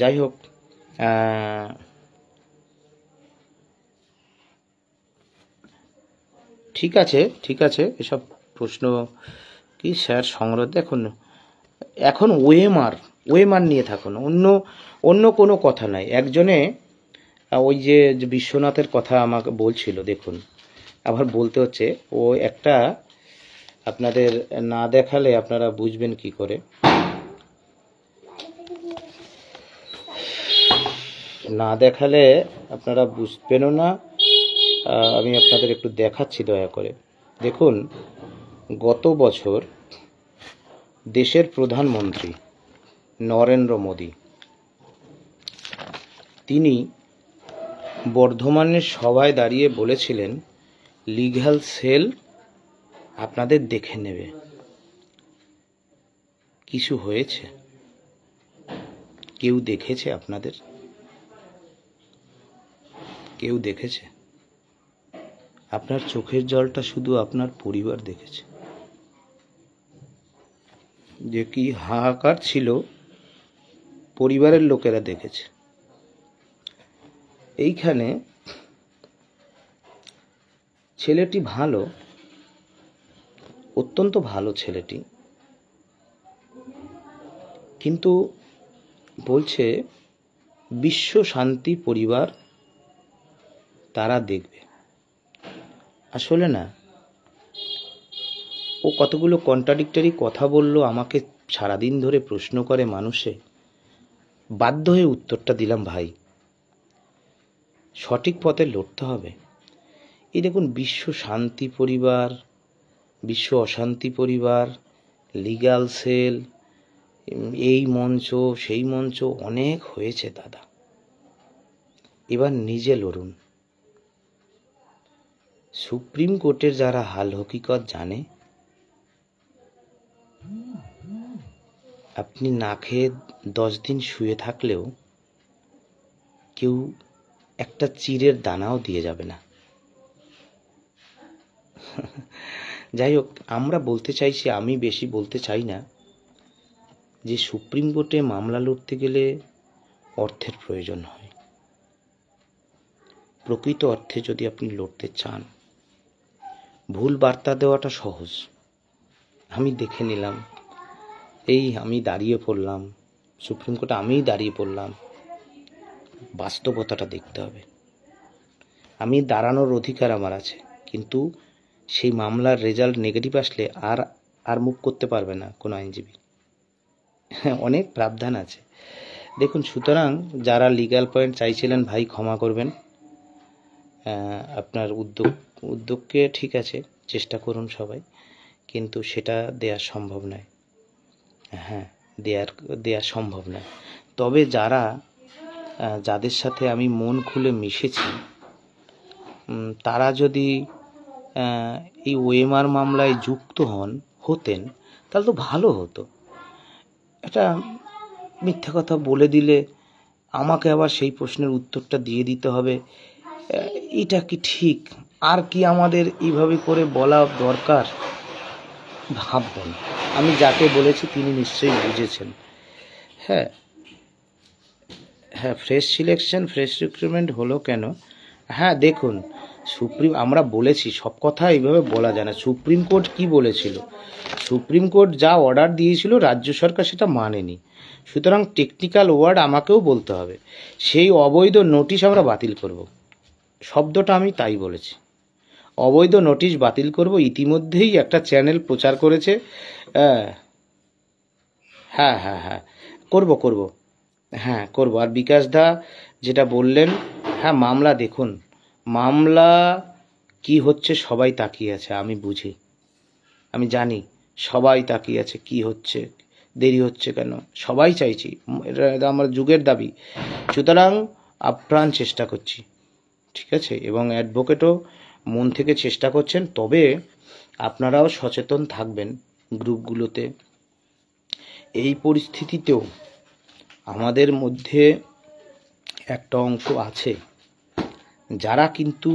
যাই হোক, ঠিক আছে, ঠিক আছে। এসব প্রশ্ন কি স্যার সংগ্রহ দেখুন, এখন ওএমআর নিয়ে থাকুন, অন্য কোনো কথা নাই। একজনে ওই যে বিশ্বনাথের কথা আমাকে বলছিল, দেখুন আবার বলতে হচ্ছে, ও একটা আপনাদের না দেখালে আপনারা বুঝবেন কি করে, না দেখালে আপনারা বুঝবেনও না। আমি আপনাদের একটু দেখাচ্ছি দয়া করে। দেখুন, গত বছর দেশের প্রধানমন্ত্রী নরেন্দ্র মোদী তিনি বর্ধমানের সভায় দাঁড়িয়ে বলেছিলেন লিগ্যাল সেল আপনাদের দেখে নেবে। কিছু হয়েছে? কেউ দেখেছে? আপনাদের কেউ দেখেছে? আপনার চোখের জলটা শুধু আপনার পরিবার দেখেছে। যে কি হাহাকার ছিল পরিবারের লোকেরা দেখেছে। এইখানে ছেলেটি ভালো, অত্যন্ত ভালো ছেলেটি, কিন্তু বলছে বিশ্ব শান্তি পরিবার তারা দেখবে। আসলে না, ও কতগুলো কন্ট্রাডিক্টরি কথা বলল, আমাকে সারাদিন ধরে প্রশ্ন করে মানুষে, বাধ্য হয়ে উত্তরটা দিলাম, ভাই সঠিক পথে লড়তে হবে। এই দেখুন, বিশ্ব শান্তি পরিবার, বিশ্ব অশান্তি পরিবার, লিগ্যাল সেল, এই মঞ্চ সেই মঞ্চ অনেক হয়েছে দাদা। এবার নিজে লড়ুন। সুপ্রিম কোর্টের যারা হাল হকিকত জানে, আপনি না খেয়ে 10 দিন শুয়ে থাকলেও কেউ একটা চিড়ের দানাও দিয়ে যাবে না। যাই হোক, আমরা বলতে চাইছি, আমি বেশি বলতে চাই না, যে সুপ্রিম কোর্টে মামলা লড়তে গেলে অর্থের প্রয়োজন হয়। প্রকৃত অর্থে যদি আপনি লড়তে চান, ভুল বার্তা দেওয়াটা সহজ। আমি দেখে নিলাম, আমি দাঁড়িয়ে পড়লাম সুপ্রিম কোর্টে, আমিই দাঁড়িয়ে পড়লাম। বাস্তবতাটা দেখতে হবে। আমি দাঁড়ানোর অধিকার আমার আছে, কিন্তু সেই মামলার রেজাল্ট নেগেটিভ আসলে আর মুভ করতে পারবে না কোনো আইনজীবী। অনেক প্রাবধান আছে। দেখুন, সুতরাং যারা লিগ্যাল পয়েন্ট চাইছিলেন, ভাই ক্ষমা করবেন। আপনার উদ্যোগকে ঠিক আছে, চেষ্টা করুন সবাই, কিন্তু সেটা দেয়া সম্ভব নয়। হ্যাঁ, দেয়া সম্ভব নয়। তবে যাদের সাথে আমি মন খুলে মিশেছি, তারা যদি এই ওএমআর মামলায় যুক্ত হতেন, তাহলে তো ভালো হতো। এটা মিথ্যা কথা বলে দিলে আমাকে আবার সেই প্রশ্নের উত্তরটা দিয়ে দিতে হবে, এটা কি ঠিক? আর কি আমাদের এইভাবে করে বলা দরকার? ভাববেন। আমি যাকে বলেছি তিনি নিশ্চয়ই বুঝেছেন। হ্যাঁ, ফ্রেশ সিলেকশন, ফ্রেশ রিক্রুটমেন্ট হলো কেন? হ্যাঁ, দেখুন, আমরা বলেছি, সব কথা এইভাবে বলা যায় না। সুপ্রিম কোর্ট কি বলেছিল? সুপ্রিম কোর্ট যা অর্ডার দিয়েছিল রাজ্য সরকার সেটা মানেনি। সুতরাং টেকনিক্যাল ওয়ার্ড আমাকেও বলতে হবে, সেই অবৈধ নোটিশ আমরা বাতিল করব। শব্দটা আমি তাই বলেছি, অবৈধ নোটিশ বাতিল করব। ইতিমধ্যেই একটা চ্যানেল প্রচার করেছে। হ্যাঁ করব। হ্যাঁ করব। আর বিকাশ দা যেটা বললেন, হ্যাঁ মামলা দেখুন, মামলা কি হচ্ছে সবাই তাকিয়ে আছে, আমি বুঝি, আমি জানি সবাই তাকিয়ে আছে কি হচ্ছে, দেরি হচ্ছে কেন, সবাই চাইছি, এটা আমার যুগের দাবি। সুতরাং আপ্রাণ চেষ্টা করছি, ঠিক আছে, এবং অ্যাডভোকেটও মন থেকে চেষ্টা করছেন। তবে আপনারাও সচেতন থাকবেন গ্রুপগুলোতে। এই পরিস্থিতিতেও আমাদের মধ্যে একটা অংশ আছে যারা কিন্তু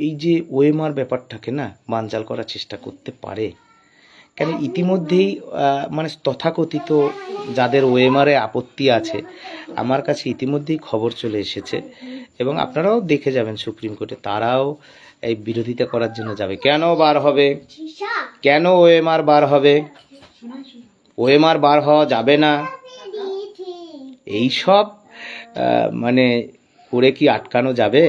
এই যে ওএমআর ব্যাপারটাকে না বানচাল করার চেষ্টা করতে পারে। কেন, ইতিমধ্যেই মানে তথাকথিত যাদের ওএমআরে আপত্তি আছে, আমার কাছে ইতিমধ্যেই খবর চলে এসেছে, এবং আপনারাও দেখে যাবেন সুপ্রিম কোর্টে, তারাও এই বিরোধিতা করার জন্য যাবে? কেন বার হবে? কেন ওএমআর বার হবে? ওএমআর বার হওয়া যাবে না, এইসব মানে করে কি আটকানো যাবে?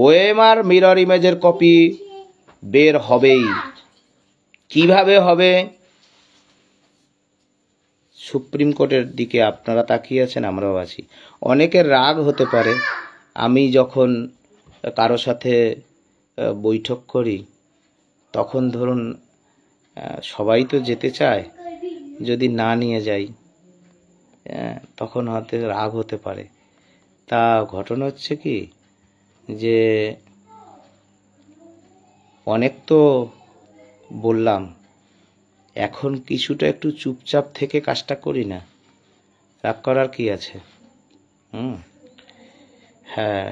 ওএমআর মিরর ইমেজের কপি বের হবেই। কিভাবে হবে? সুপ্রিম কোর্টের দিকে আপনারা তাকিয়ে আছেন, আমরাও আছি। অনেকের রাগ হতে পারে, আমি যখন কারো সাথে বৈঠক করি তখন ধরুন সবাই তো যেতে চায়, যদি না নিয়ে যাই তখন হয়তো রাগ হতে পারে। তা ঘটনা হচ্ছে কি যে অনেক তো বললাম, এখন কিছুটা একটু চুপচাপ থেকে কাজটা করি না, রাগ করার কি আছে? হ্যাঁ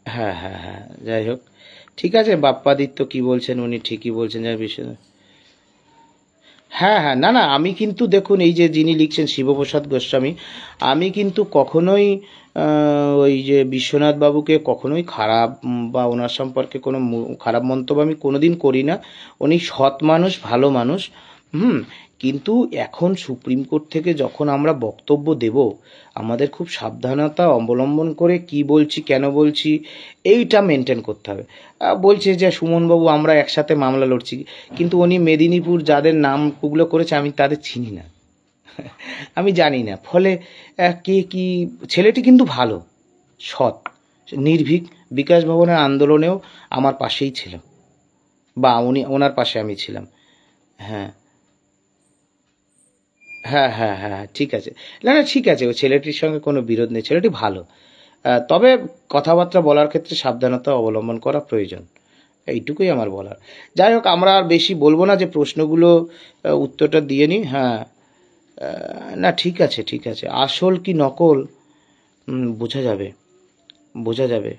হ্যাঁ হ্যাঁ হ্যাঁ, যাই হোক, ঠিক আছে। বাপ্পাদিত্য কি বলছেন, উনি ঠিকই বলছেন যার বিষয়ে। হ্যাঁ হ্যাঁ, না না, আমি কিন্তু দেখুন, এই যে যিনি লিখছেন শিবপ্রসাদ গোস্বামী, আমি কিন্তু কখনোই ওই যে বিশ্বনাথ বাবুকে কখনোই খারাপ বা ওনার সম্পর্কে কোনো খারাপ মন্তব্য আমি কোনোদিন করি না। উনি সৎ মানুষ, ভালো মানুষ। কিন্তু এখন সুপ্রিম কোর্ট থেকে যখন আমরা বক্তব্য দেব, আমাদের খুব সাবধানতা অবলম্বন করে কি বলছি, কেন বলছি, এইটা মেনটেন করতে হবে। বলছে যে সুমনবাবু আমরা একসাথে মামলা লড়ছি, কিন্তু উনি মেদিনীপুর যাদের নামগুলো করেছে আমি তাদের চিনি না, আমি জানি না। ফলে কে কি, ছেলেটি কিন্তু ভালো, সৎ, নির্ভীক। বিকাশ ভবনের আন্দোলনেও আমার পাশেই ছিল, বা ওনার পাশে আমি ছিলাম। হ্যাঁ হ্যাঁ হ্যাঁ হ্যাঁ, ঠিক আছে। না না, ঠিক আছে, ওই ছেলেটির সঙ্গে কোনো বিরোধ নেই, ছেলেটি ভালো। তবে কথাবার্তা বলার ক্ষেত্রে সাবধানতা অবলম্বন করা প্রয়োজন, এইটুকুই আমার বলার। যাই হোক, আমরা আর বেশি বলবো না, যে প্রশ্নগুলো উত্তরটা দিয়ে নিই। হ্যাঁ, না ঠিক আছে, ঠিক আছে। আসল কি নকল বোঝা যাবে, বোঝা যাবে।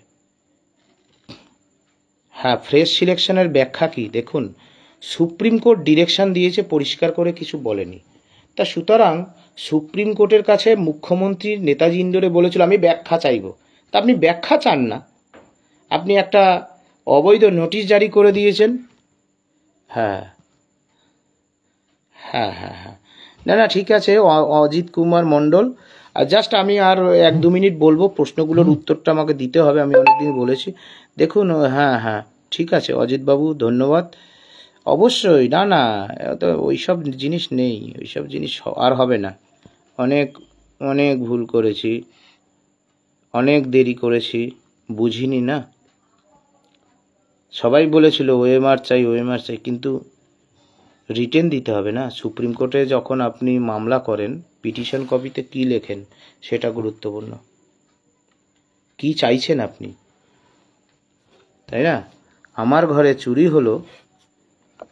হ্যাঁ, ফ্রেশ সিলেকশনের ব্যাখ্যা কি? দেখুন, সুপ্রিম কোর্ট ডিরেকশন দিয়েছে, পরিষ্কার করে কিছু বলেনি। তা সুতরাং সুপ্রিম কোর্টের কাছে মুখ্যমন্ত্রী নেতাজি ইন্দোরে বলেছিল আমি ব্যাখ্যা চাইব। তা আপনি ব্যাখ্যা চান না, আপনি একটা অবৈধ নোটিশ জারি করে দিয়েছেন। হ্যাঁ হ্যাঁ হ্যাঁ হ্যাঁ, না না, ঠিক আছে। অজিত কুমার মণ্ডল, আর জাস্ট আমি আর 1-2 মিনিট বলবো, প্রশ্নগুলোর উত্তরটা আমাকে দিতে হবে, আমি অনেকদিন বলেছি। দেখুন, হ্যাঁ হ্যাঁ, ঠিক আছে অজিতবাবু, ধন্যবাদ। অবশ্যই, না না, তো ওইসব জিনিস নেই, ওইসব জিনিস আর হবে না। অনেক অনেক ভুল করেছি, অনেক দেরি করেছি, বুঝিনি না। সবাই বলেছিল ওএমআর চাই, ওএমআর চাই, কিন্তু রিটেন দিতে হবে না। সুপ্রিম কোর্টে যখন আপনি মামলা করেন, পিটিশন কপিতে কি লেখেন সেটা গুরুত্বপূর্ণ। কি চাইছেন আপনি, তাই না? আমার ঘরে চুরি হলো,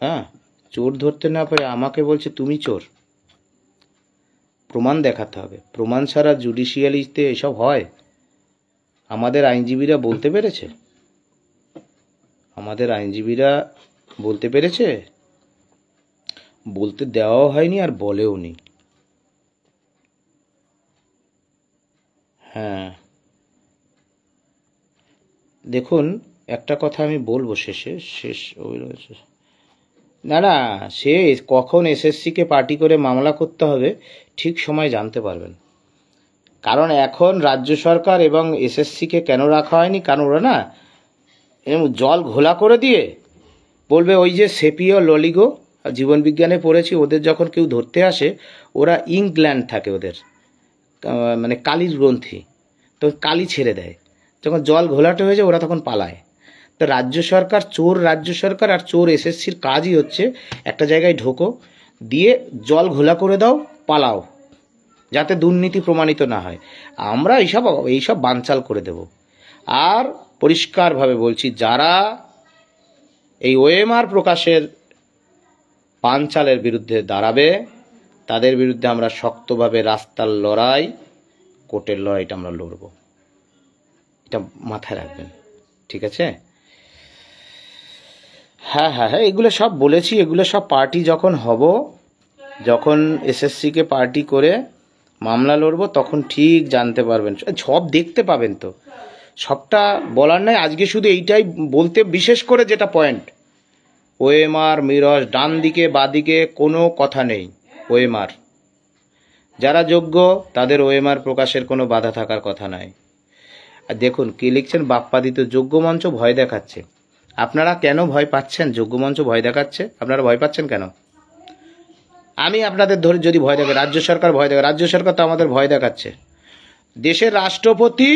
হ্যাঁ, চোর ধরতে না পারে আমাকে বলছে তুমি চোর। প্রমাণ দেখাতে হবে, প্রমাণ ছাড়া জুডিশিয়ালিতে এসব হয়? আমাদের আইনজীবীরা বলতে পেরেছে? আমাদের আইনজীবীরা বলতে পেরেছে? বলতে দেওয়াও হয়নি, আর বলেও নি। হ্যাঁ, দেখুন, একটা কথা আমি বলবো শেষ না না, সে কখন এসএসসিকে পার্টি করে মামলা করতে হবে ঠিক সময় জানতে পারবেন। কারণ এখন রাজ্য সরকার এবং এসএসসিকে কেন রাখা হয়নি, কারণ ওরা না জল ঘোলা করে দিয়ে বলবে ওই যে সেপিও ললিগো, জীবনবিজ্ঞানে পড়েছি, ওদের যখন কেউ ধরতে আসে ওরা ইংল্যান্ড থাকে, ওদের মানে কালির গ্রন্থি, তো কালি ছেড়ে দেয়, যখন জল ঘোলাটে হয়ে যায় ওরা তখন পালায়। তো রাজ্য সরকার, চোর রাজ্য সরকার আর চোর এসএসসির কাজই হচ্ছে একটা জায়গায় ঢোকো, দিয়ে জল ঘোলা করে দাও, পালাও, যাতে দুর্নীতি প্রমাণিত না হয়। আমরা এইসব বানচাল করে দেব। আর পরিষ্কারভাবে বলছি, যারা এই ওএমআর প্রকাশের বানচালের বিরুদ্ধে দাঁড়াবে তাদের বিরুদ্ধে আমরা শক্তভাবে রাস্তার লড়াই, কোর্টের লড়াইটা আমরা লড়ব, এটা মাথায় রাখবেন, ঠিক আছে? হ্যাঁ হ্যাঁ হ্যাঁ, এগুলো সব বলেছি, এগুলো সব পার্টি যখন হব, যখন এসএসসিকে পার্টি করে মামলা লড়ব, তখন ঠিক জানতে পারবেন, সব দেখতে পাবেন। তো সবটা বলার নাই, আজকে শুধু এইটাই বলতে, বিশেষ করে যেটা পয়েন্ট, ওএমআর মিরর ডান দিকে বা দিকে কোনো কথা নেই। ওএমআর যারা যোগ্য তাদের ওএমআর প্রকাশের কোনো বাধা থাকার কথা নাই। আর দেখুন কি লিখছেন, বাপ্পাদিত যোগ্য মঞ্চ ভয় দেখাচ্ছে। আপনারা কেন ভয় পাচ্ছেন? যোগ্য মঞ্চ ভয় দেখাচ্ছে, আপনারা ভয় পাচ্ছেন কেন? আমি আপনাদের ধরে যদি ভয় দেখে, রাজ্য সরকার ভয় দেখে, রাজ্য সরকার তো আমাদের ভয় দেখাচ্ছে। দেশের রাষ্ট্রপতি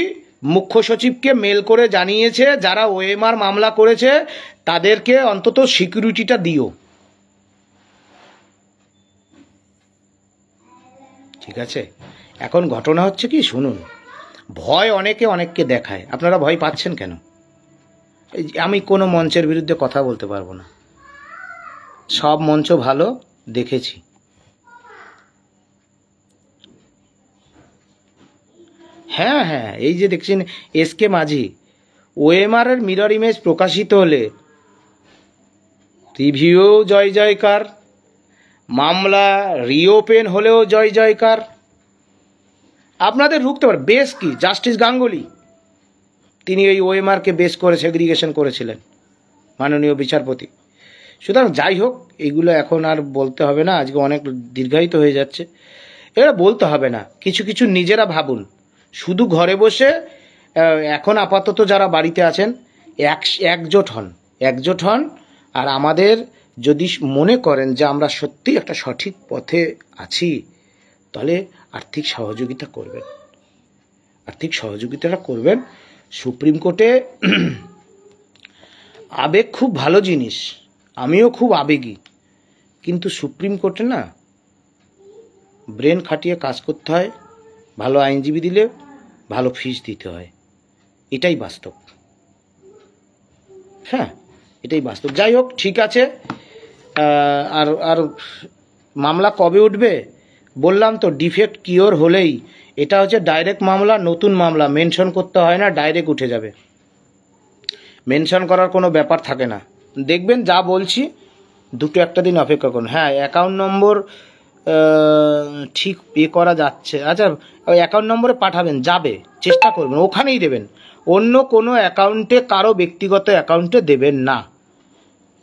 মুখ্য সচিবকে মেল করে জানিয়েছে যারা ওএমআর মামলা করেছে তাদেরকে অন্তত সিকিউরিটিটা দিও। ঠিক আছে, এখন ঘটনা হচ্ছে কি শুনুন, ভয় অনেকে অনেককে দেখায়, আপনারা ভয় পাচ্ছেন কেন? আমি কোনো মঞ্চের বিরুদ্ধে কথা বলতে পারবো না, সব মঞ্চ ভালো দেখেছি। হ্যাঁ হ্যাঁ, এই যে দেখছেন এসকে মাঝি, ওএমআর এর মিরর ইমেজ প্রকাশিত হলে রিভিউ জয় জয়কার, মামলা রিওপেন হলেও জয় জয়কার। আপনাদের রুখতে পারে বেশ কি, জাস্টিস গাঙ্গুলি তিনি এই ওএমআরকে বেস করে সেগ্রিগেশন করেছিলেন, মাননীয় বিচারপতি। সুতরাং যাই হোক, এইগুলো এখন আর বলতে হবে না, আজকে অনেক দীর্ঘায়িত হয়ে যাচ্ছে, এরা বলতে হবে না। কিছু কিছু নিজেরা ভাবুন, শুধু ঘরে বসে এখন আপাতত যারা বাড়িতে আছেন একজোট হন। আর আমাদের যদি মনে করেন যে আমরা সত্যি একটা সঠিক পথে আছি, তাহলে আর্থিক সহযোগিতা করবেন, আর্থিক সহযোগিতাটা করবেন। সুপ্রিম কোর্টে আবেগ খুব ভালো জিনিস, আমিও খুব আবেগী, কিন্তু সুপ্রিম কোর্টে না ব্রেন খাটিয়ে কাজ করতে হয়, ভালো আইনজীবী দিলে ভালো ফিস দিতে হয়, এটাই বাস্তব। হ্যাঁ, এটাই বাস্তব। যাই হোক, ঠিক আছে। আর আর মামলা কবে উঠবে বললাম তো, ডিফেক্ট কিওর হলেই, এটা হচ্ছে ডাইরেক্ট মামলা, নতুন মামলা, মেনশন করতে হয় না, ডাইরেক্ট উঠে যাবে, মেনশন করার কোনো ব্যাপার থাকে না। দেখবেন যা বলছি, দুটো একটা দিন অপেক্ষা করুন। হ্যাঁ, অ্যাকাউন্ট নম্বর ঠিক করা যাচ্ছে। আচ্ছা, ওই অ্যাকাউন্ট নম্বরে পাঠাবেন, যাবে, চেষ্টা করবেন, ওখানেই দেবেন, অন্য কোনো অ্যাকাউন্টে, কারো ব্যক্তিগত অ্যাকাউন্টে দেবেন না,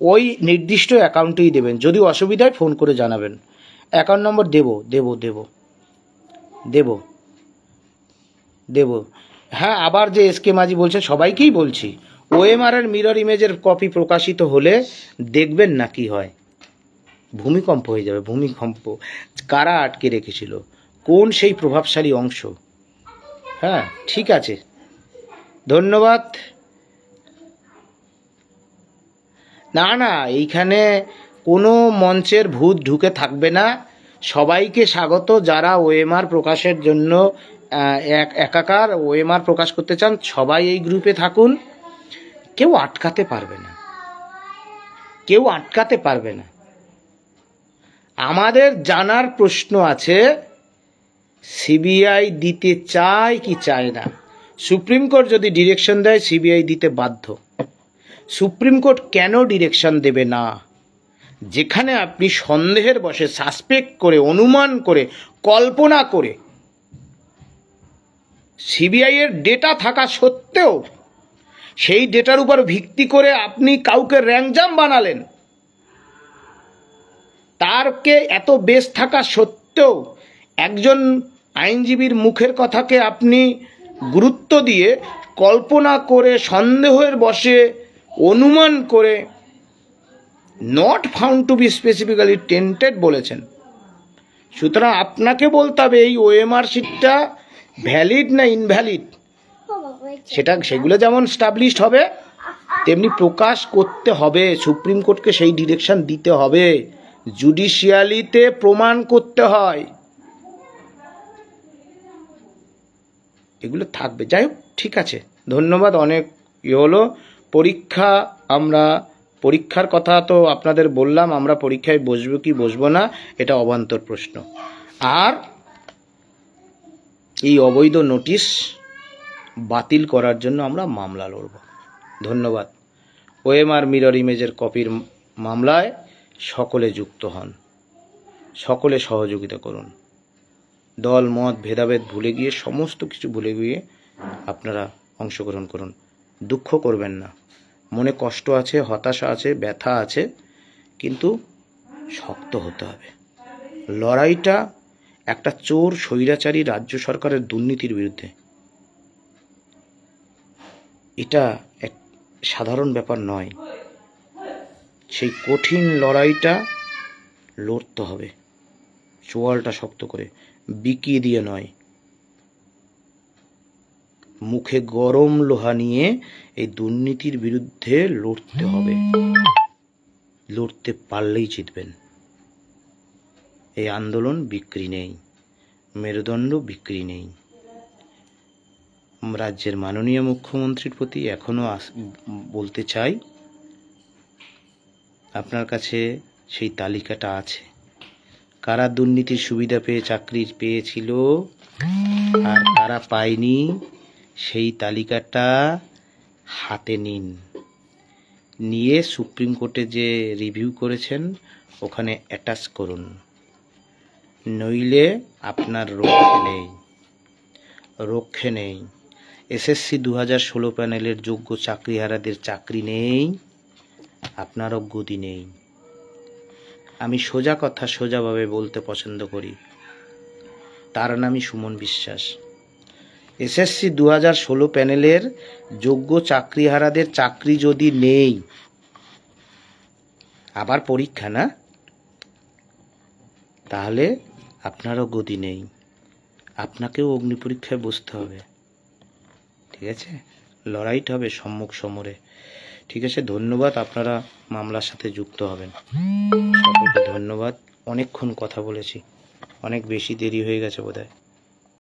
ওই নির্দিষ্ট অ্যাকাউন্টেই দেবেন। যদি অসুবিধায় ফোন করে জানাবেন। অ্যাকাউন্ট নম্বর দেব। হ্যাঁ, আবার যে এসকে মাঝি বলছে, সবাইকেই বলছি, ওএমআর এর মিরর ইমেজের কপি প্রকাশিত হলে দেখবেন না কি হয়, ভূমিকম্প হয়ে যাবে, ভূমিকম্প। কারা আটকে রেখেছিল, কোন সেই প্রভাবশালী অংশ। হ্যাঁ, ঠিক আছে, ধন্যবাদ। না, এইখানে কোনো মঞ্চের ভূত ঢুকে থাকবে না, সবাইকে স্বাগত। যারা ওএমআর প্রকাশের জন্য একাকার ওএমআর প্রকাশ করতে চান, সবাই এই গ্রুপে থাকুন, কেউ আটকাতে পারবে না। আমাদের জানার প্রশ্ন আছে, সিবিআই দিতে চায় কি চায় না। সুপ্রিম কোর্ট যদি ডিরেকশন দেয়, সিবিআই দিতে বাধ্য। সুপ্রিম কোর্ট কেন ডিরেকশন দেবে না? যেখানে আপনি সন্দেহের বশে, সাসপেক্ট করে, অনুমান করে, কল্পনা করে, সিবিআই এর ডেটা থাকা সত্ত্বেও সেই ডেটার উপর ভিত্তি করে আপনি কাউকে র্যাঙ্কজাম বানালেন, তারকে এত বেস থাকা সত্ত্বেও একজন আইনজীবীর মুখের কথাকে আপনি গুরুত্ব দিয়ে, কল্পনা করে, সন্দেহের বশে, অনুমান করে, not found to be specifically tainted বলেছেন। সুতরাং আপনাকে বলতে হবে এই ওএমআর শিটটা ভ্যালিড না ইনভ্যালিড, সেগুলো যেমন স্টাবলিশড হবে, তেমনি প্রকাশ করতে হবে। সুপ্রিম কোর্টকে সেই ডিরেকশন দিতে হবে, জুডিশিয়ালিতে প্রমাণ করতে হয়, এগুলো থাকবে। যাই হোক, ঠিক আছে, ধন্যবাদ। অনেক হলো পরীক্ষা, আমরা পরীক্ষার কথা তো আপনাদের বললাম, আমরা পরীক্ষায় বসবো কি বসবো না এটা অবান্তর প্রশ্ন। আর এই অবৈধ নোটিশ বাতিল করার জন্য আমরা মামলা লড়ব। ধন্যবাদ। ওএমআর মিরর ইমেজের কপির মামলায় সকলে যুক্ত হন, সকলে সহযোগিতা করুন। দল মত ভেদাভেদ ভুলে গিয়ে, সমস্ত কিছু ভুলে গিয়ে আপনারা অংশগ্রহণ করুন। দুঃখ করবেন না, মনে কষ্ট আছে, হতাশা আছে, ব্যথা আছে, কিন্তু শক্ত হতে হবে। লড়াইটা একটা চোর স্বৈরাচারী রাজ্য সরকারের দুর্নীতির বিরুদ্ধে। এটা এক সাধারণ ব্যাপার নয়। সেই কঠিন লড়াইটা লড়তে হবে, চোয়ালটা শক্ত করে, বিকিয়ে দিয়ে নয়। মুখে গরম লোহা নিয়ে এই দুর্নীতির বিরুদ্ধে লড়তে হবে। লড়তে পারলেই জিতবেন। এই আন্দোলন বিক্রি নেই, মেরুদণ্ড বিক্রি নেই। রাজ্যের মাননীয় মুখ্যমন্ত্রীর প্রতি এখনো বলতে চাই, আপনার কাছে সেই তালিকাটা আছে, কারা দুর্নীতির সুবিধা পেয়ে চাকরি পেয়েছিল আর কারা পায়নি, সেই তালিকাটা হাতে নিন, নিয়ে সুপ্রিম কোর্টে যে রিভিউ করেছেন ওখানে অ্যাটাচ করুন, নইলে আপনার রক্ষে নেই। এসএসসি 2016 প্যানেলের যোগ্য চাকরিহারাদের চাকরি নেই, আপনারও গদি নেই। আমি সোজা কথা সোজাভাবে বলতে পছন্দ করি, তার নামই সুমন বিশ্বাস। এসএসসি 2016 প্যানেলের যোগ্য চাকরিহারাদের চাকরি যদি নেই, আবার পরীক্ষা না, তাহলে আপনারও গদি নেই, আপনাকেও অগ্নি পরীক্ষায় বসতে হবে। ঠিক আছে, লড়াইটা হবে সম্মুখ সমরে। ঠিক আছে, ধন্যবাদ, আপনারা মামলার সাথে যুক্ত হবেন। সকলকে ধন্যবাদ। অনেকক্ষণ কথা বলেছি, অনেক বেশি দেরি হয়ে গেছে বোধহয়।